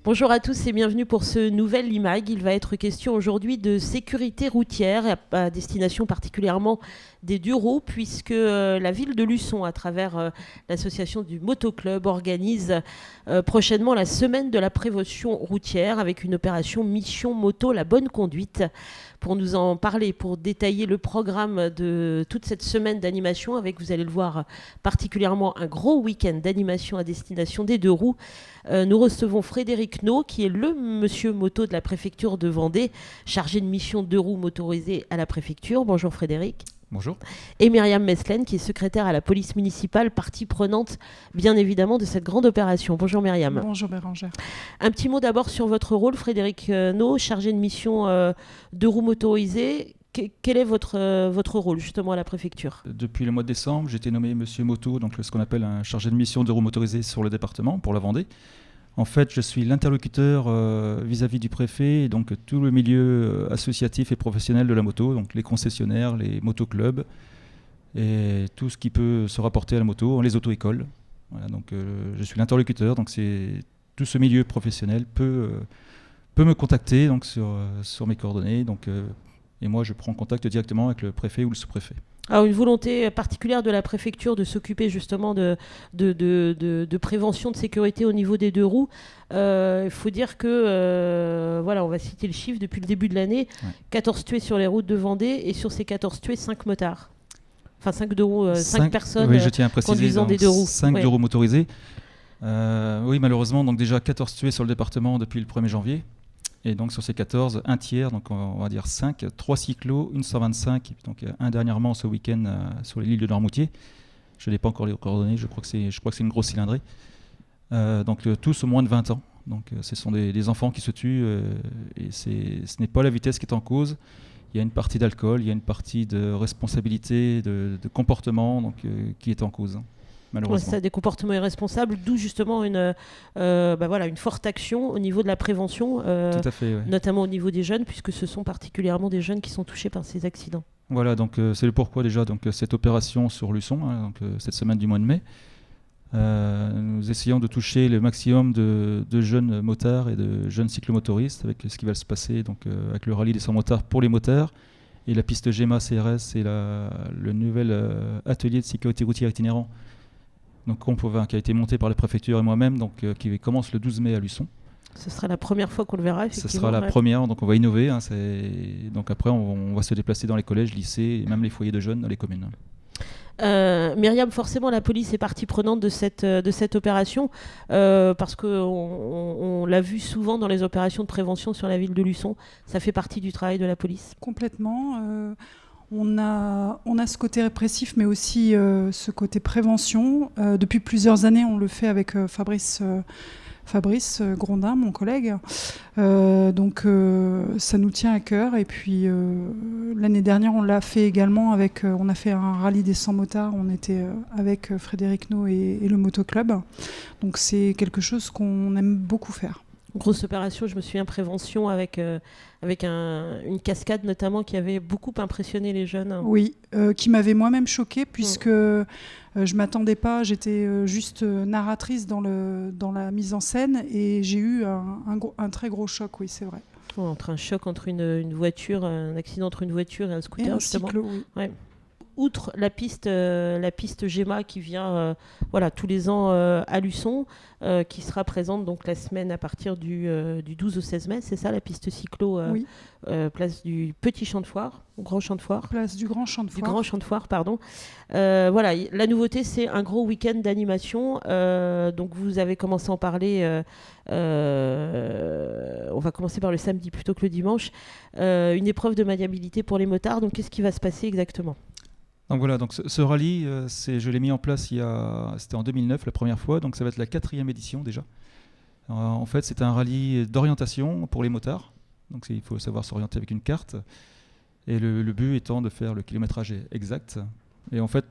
Bonjour à tous et bienvenue pour ce nouvel IMAG. Il va être question aujourd'hui de sécurité routière à destination particulièrement des 2 roues puisque la ville de Luçon, à travers l'association du Motoclub, organise prochainement la semaine de la prévention routière avec une opération Mission Moto la bonne conduite. Pour nous en parler, pour détailler le programme de toute cette semaine d'animation avec, vous allez le voir, particulièrement un gros week-end d'animation à destination des 2 roues, nous recevons Frédéric Naud, qui est le monsieur moto de la préfecture de Vendée, chargé de mission 2 roues motorisées à la préfecture. Bonjour Frédéric. Bonjour. Et Myriam Meslène, qui est secrétaire à la police municipale, partie prenante bien évidemment de cette grande opération. Bonjour Myriam. Bonjour Bérangère. Un petit mot d'abord sur votre rôle, Frédéric Naud, chargé de mission 2 roues motorisées. Quel est votre rôle justement à la préfecture ? Depuis le mois de décembre, j'ai été nommé monsieur moto, donc ce qu'on appelle un chargé de mission 2 roues motorisées sur le département pour la Vendée. En fait, je suis l'interlocuteur vis-à-vis du préfet, et donc tout le milieu associatif et professionnel de la moto, donc les concessionnaires, les motoclubs, et tout ce qui peut se rapporter à la moto, les auto-écoles. Voilà, donc je suis l'interlocuteur, donc tout ce milieu professionnel peut me contacter donc, sur mes coordonnées, et moi je prends contact directement avec le préfet ou le sous-préfet. Alors une volonté particulière de la préfecture de s'occuper justement de prévention de sécurité au niveau des 2 roues. Il faut dire que, on va citer le chiffre, depuis le début de l'année, 14 tués sur les routes de Vendée et sur ces 14 tués, 5 motards. Enfin 5 personnes oui, je tiens à préciser, conduisant des 2 roues. 5 2 roues motorisées. Oui, malheureusement, donc déjà 14 tués sur le département depuis le 1er janvier. Et donc sur ces 14, un tiers, donc on va dire 5, 3 cyclos, une 125, et donc un dernièrement ce week-end sur l'île de Noirmoutier. Je n'ai pas encore les coordonnées, je crois que c'est une grosse cylindrée. Donc tous au moins de 20 ans. Donc ce sont des enfants qui se tuent et ce n'est pas la vitesse qui est en cause. Il y a une partie d'alcool, il y a une partie de responsabilité, de comportement qui est en cause. C'est ça, des comportements irresponsables, d'où justement une forte action au niveau de la prévention, Tout à fait, ouais. Notamment au niveau des jeunes, puisque ce sont particulièrement des jeunes qui sont touchés par ces accidents. Voilà, donc c'est le pourquoi déjà cette opération sur Luçon, cette semaine du mois de mai. Nous essayons de toucher le maximum de jeunes motards et de jeunes cyclomotoristes avec ce qui va se passer avec le rallye des 100 motards pour les motards et la piste GEMA CRS et le nouvel atelier de sécurité routière itinérant. Donc, qui a été monté par la préfecture et moi-même, qui commence le 12 mai à Luçon. Ce sera la première fois qu'on le verra, effectivement. Ce sera la première, donc on va innover. Donc après, on va se déplacer dans les collèges, lycées et même les foyers de jeunes dans les communes. Myriam, forcément, la police est partie prenante de cette opération parce qu'on l'a vu souvent dans les opérations de prévention sur la ville de Luçon. Ça fait partie du travail de la police. Complètement. On a ce côté répressif, mais aussi ce côté prévention. Depuis plusieurs années, on le fait avec Fabrice Grondin, mon collègue. Ça nous tient à cœur. Et puis, l'année dernière, on l'a fait également on a fait un rallye des 100 motards. On était avec Frédéric Naud et le Motoclub. Donc, c'est quelque chose qu'on aime beaucoup faire. Grosse opération, je me souviens, prévention avec une cascade notamment qui avait beaucoup impressionné les jeunes. Oui, qui m'avait moi-même choquée puisque je ne m'attendais pas, j'étais juste narratrice dans la mise en scène et j'ai eu un très gros choc, oui, c'est vrai. Entre un choc entre une voiture, un accident entre une voiture et un scooter, et un justement. cyclo, oui. Ouais. Outre la piste GEMA qui vient tous les ans à Luçon, qui sera présente donc la semaine à partir du 12 au 16 mai, c'est ça la piste cyclo, oui. Place du Petit Champ de Foire, au Grand Champ de Foire. Place du Grand Champ de Foire. Du Grand Champ de Foire, pardon. La nouveauté, c'est un gros week-end d'animation. Donc vous avez commencé à en parler. On va commencer par le samedi plutôt que le dimanche. Une épreuve de maniabilité pour les motards. Donc qu'est-ce qui va se passer exactement ? Donc voilà, ce rallye, je l'ai mis en place c'était en 2009 la première fois, donc ça va être la 4e édition déjà. En fait, c'est un rallye d'orientation pour les motards, donc il faut savoir s'orienter avec une carte, et le but étant de faire le kilométrage exact. Et en fait,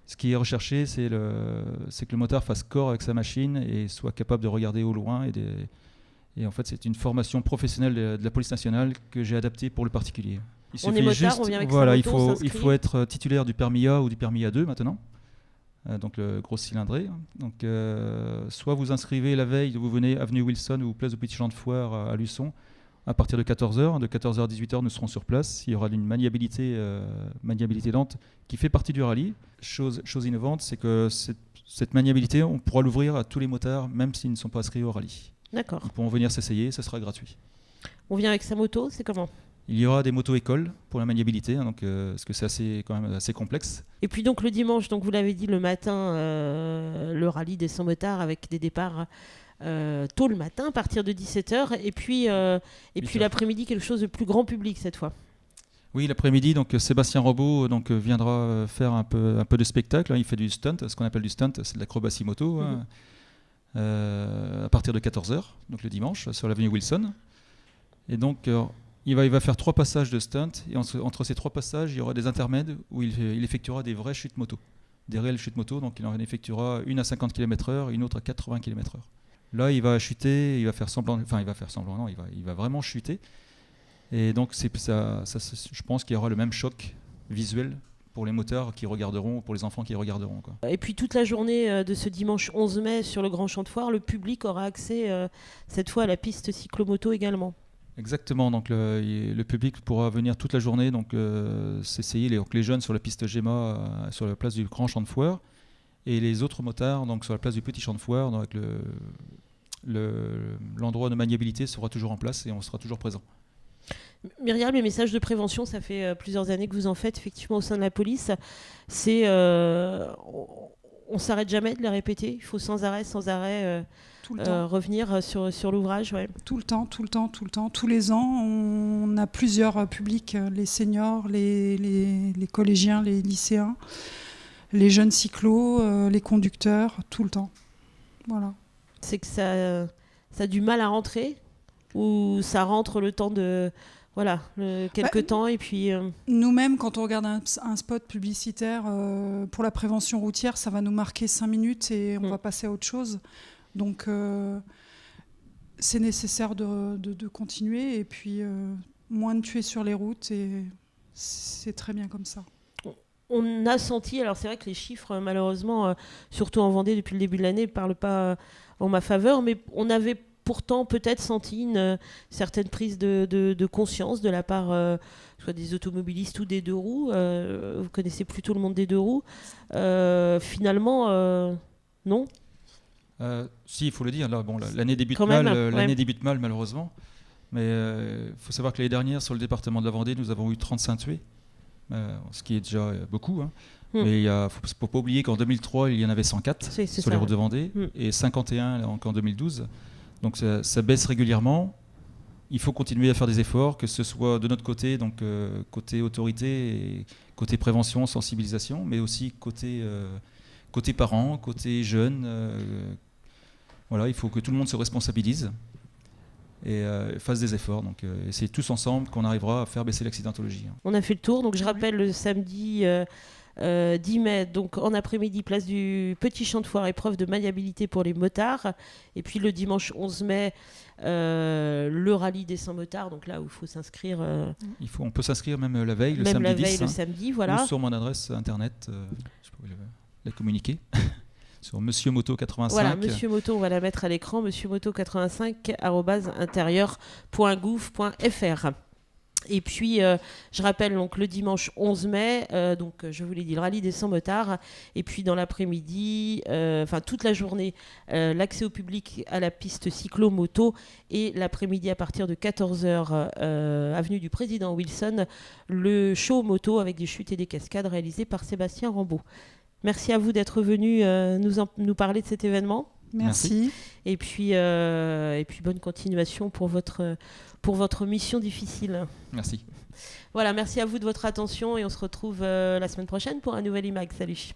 ce qui est recherché, c'est que le motard fasse corps avec sa machine et soit capable de regarder au loin. Et en fait, c'est une formation professionnelle de la police nationale que j'ai adaptée pour le particulier. On est motard, on vient avec voilà, sa moto, il faut être titulaire du permis A ou du permis A2 maintenant. donc le gros cylindré. Donc, soit vous inscrivez la veille, vous venez avenue Wilson ou place du Petit Champ de Foire à Luçon à partir de 14h. De 14h à 18h, nous serons sur place. Il y aura une maniabilité lente qui fait partie du rallye. Chose innovante, c'est que cette maniabilité, on pourra l'ouvrir à tous les motards, même s'ils ne sont pas inscrits au rallye. D'accord. Ils pourront venir s'essayer, ça sera gratuit. On vient avec sa moto, c'est comment ? Il y aura des moto-écoles pour la maniabilité, donc, parce que c'est quand même assez complexe. Et puis donc le dimanche, donc vous l'avez dit, le matin, le rallye des 100 motards avec des départs tôt le matin à partir de 17h. Et puis l'après-midi, quelque chose de plus grand public cette fois. Oui, l'après-midi, donc Sébastien Robot viendra faire un peu de spectacle. Il fait du stunt, ce qu'on appelle du stunt, c'est de l'acrobatie moto, à partir de 14h, donc le dimanche, sur l'avenue Wilson. Et donc il va faire 3 passages de stunt, et entre ces 3 passages, il y aura des intermèdes où il effectuera des vraies chutes moto, des réelles chutes moto. Donc il en effectuera une à 50 km/h, une autre à 80 km/h. Là, il va chuter, il va faire semblant, non, il va vraiment chuter. Et donc je pense qu'il y aura le même choc visuel pour les motards qui regarderont, pour les enfants qui regarderont, quoi. Et puis toute la journée de ce dimanche 11 mai sur le Grand Champ de Foire, le public aura accès cette fois à la piste cyclomoto également. Exactement, donc le public pourra venir toute la journée, donc s'essayer, les jeunes sur la piste Gemma, sur la place du Grand Champ de Foire, et les autres motards donc sur la place du Petit Champ de Foire. Donc l'endroit de maniabilité sera toujours en place et on sera toujours présent. Myriam, les messages de prévention, ça fait plusieurs années que vous en faites effectivement au sein de la police. C'est on s'arrête jamais de les répéter. Il faut sans arrêt tout le temps. Revenir sur l'ouvrage. Ouais. Tout le temps. Tous les ans, on a plusieurs publics, les seniors, les collégiens, les lycéens, les jeunes cyclos, les conducteurs, tout le temps. Voilà. C'est que ça a du mal à rentrer, ou ça rentre le temps de... Voilà, quelques temps et puis... Nous-mêmes, quand on regarde un spot publicitaire pour la prévention routière, ça va nous marquer 5 minutes et on va passer à autre chose. Donc, c'est nécessaire de continuer et puis moins de tuer sur les routes et c'est très bien comme ça. On a senti, alors c'est vrai que les chiffres, malheureusement, surtout en Vendée depuis le début de l'année, ne parlent pas en ma faveur, mais on avait pourtant peut-être senti une certaine prise de conscience de la part soit des automobilistes ou des deux roues. Vous connaissez plutôt le monde des deux roues. Finalement, non. Si, il faut le dire. Là, l'année débute mal, débute mal malheureusement. Mais il faut savoir que l'année dernière, sur le département de la Vendée, nous avons eu 35 tués, ce qui est déjà beaucoup. Hein. Mais il ne faut pas oublier qu'en 2003, il y en avait 104 sur les routes de Vendée et 51 en 2012. Donc ça baisse régulièrement. Il faut continuer à faire des efforts, que ce soit de notre côté, donc côté autorité, et côté prévention, sensibilisation, mais aussi côté parents, côté jeunes. Voilà, il faut que tout le monde se responsabilise et fasse des efforts. Donc c'est tous ensemble qu'on arrivera à faire baisser l'accidentologie. On a fait le tour, donc je rappelle le samedi 10 mai, donc en après-midi, place du Petit Champ de Foire, épreuve de maniabilité pour les motards. Et puis le dimanche 11 mai, le rallye des 100 motards, donc là où il faut s'inscrire. On peut s'inscrire même la veille, le même samedi la veille, 10, le samedi, voilà. Ou sur mon adresse internet, je peux la communiquer. Sur Monsieur Moto 85. Voilà, Monsieur Moto, on va la mettre à l'écran, monsieurmoto85@intérieur.gouv.fr. Et puis, je rappelle donc le dimanche 11 mai, donc je vous l'ai dit, le rallye des 100 motards. Et puis dans l'après-midi, toute la journée, l'accès au public à la piste cyclo-moto. Et l'après-midi, à partir de 14h, avenue du Président Wilson, le show moto avec des chutes et des cascades réalisé par Sébastien Rambaud. Merci à vous d'être venu nous parler de cet événement. Merci. Et puis bonne continuation pour votre mission difficile. Merci. Voilà, merci à vous de votre attention et on se retrouve la semaine prochaine pour un nouvel IMAG. Salut.